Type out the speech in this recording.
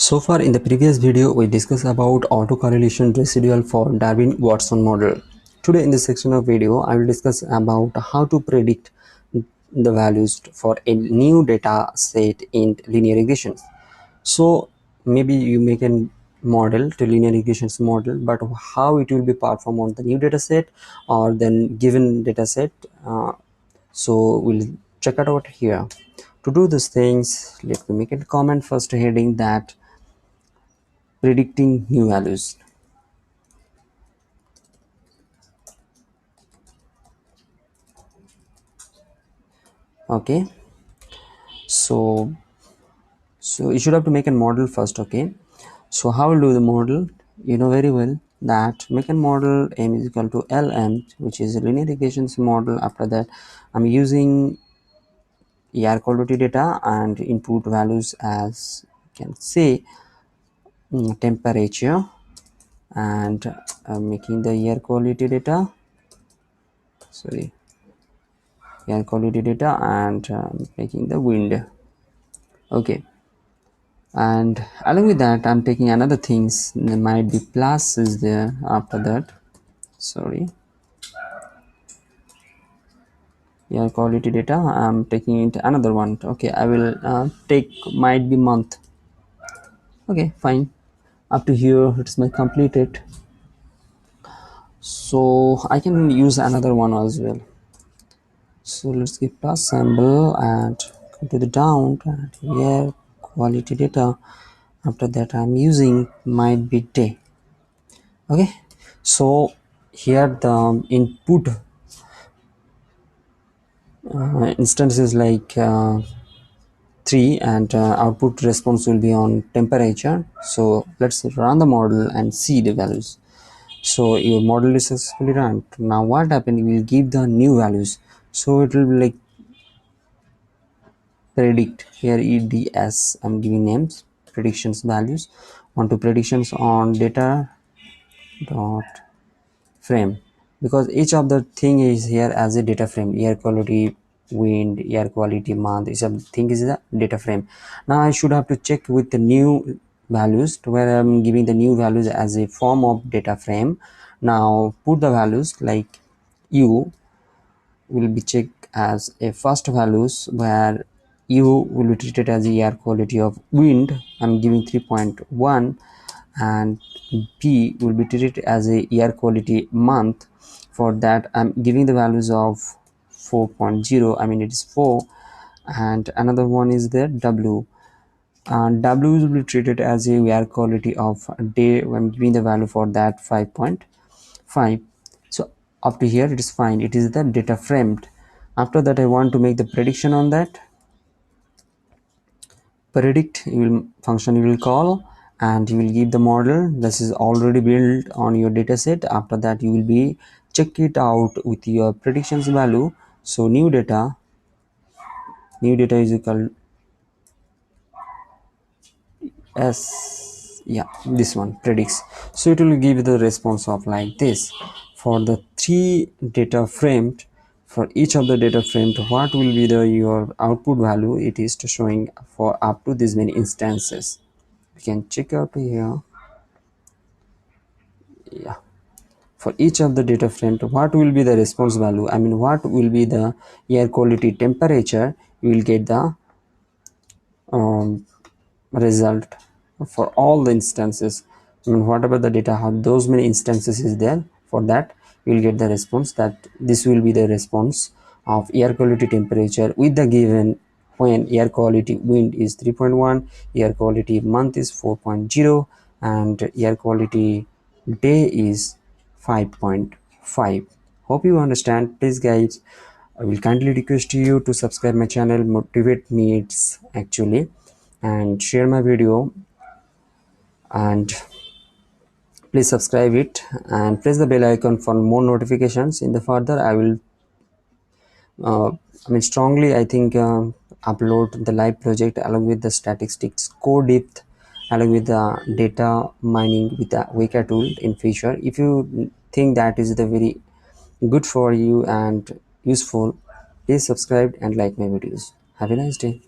So far in the previous video we discussed about autocorrelation residual for Darwin-Watson model. Today in this section of video I will discuss about how to predict the values for a new data set in linear regressions. So maybe you make a model to linear regressions model, but how it will be performed on the new data set or then given data set, so we'll check it out here. To do these things, let me make a comment first heading that predicting new values. Okay, so you should have to make a model first. Okay, so how will do the model? You know very well that make a model m is equal to lm, which is a linear regressions model. After that I'm using air quality data and input values as you can say temperature, and making the air quality data, sorry, air quality data, and making the wind. Okay, and along with that I'm taking another things. There might be plus is there after that, sorry, air quality data. I'm taking it another one. Okay, I will take might be month. Okay, fine. Up to here it's my completed, so I can use another one as well. So let's give plus symbol and come to the down and air quality data. After that I'm using might be day. Okay, so here the input instances like 3, and output response will be on temperature. So let's run the model and see the values. So your model is successfully run. Now what happened, you will give the new values, so it will be like predict here eds. I'm giving names, predictions values, on to predictions on data dot frame, because each of the thing is here as a data frame. Air quality, wind, air quality, month, each of the thing is a data frame. Now I should have to check with the new values, to where I'm giving the new values as a form of data frame. Now put the values like u will be checked as a first values, where u will be treated as the air quality of wind. I'm giving 3.1, and b will be treated as a air quality month. For that I'm giving the values of 4.0, I mean it is 4. And another one is there w, and w will be treated as a air quality of day. I'm giving the value for that 5.5. so up to here it is fine, it is the data framed. After that I want to make the prediction on that. Predict you will function you will call, and you will give the model. This is already built on your data set. After that you will be check it out with your predictions value. So new data is equal as, yeah, this one predicts. So it will give the response of like this. For the 3 data framed, for each of the data framed, what will be the your output value, it is to showing for up to this many instances. You can check out here. Yeah, for each of the data frame, what will be the response value, I mean what will be the air quality temperature, you will get the result for all the instances. I mean whatever the data have those many instances is there, for that you will get the response that this will be the response of air quality temperature with the given, when air quality wind is 3.1, air quality month is 4.0, and air quality day is 5.5. Hope you understand. Please guys, I will kindly request you to subscribe my channel, motivate me it's actually, and share my video, and please subscribe it and press the bell icon for more notifications. In the further I will I mean strongly I think upload the live project along with the statistics code depth, along with the data mining with the Weka tool in future. If you think that is the very good for you and useful, please subscribe and like my videos. Have a nice day.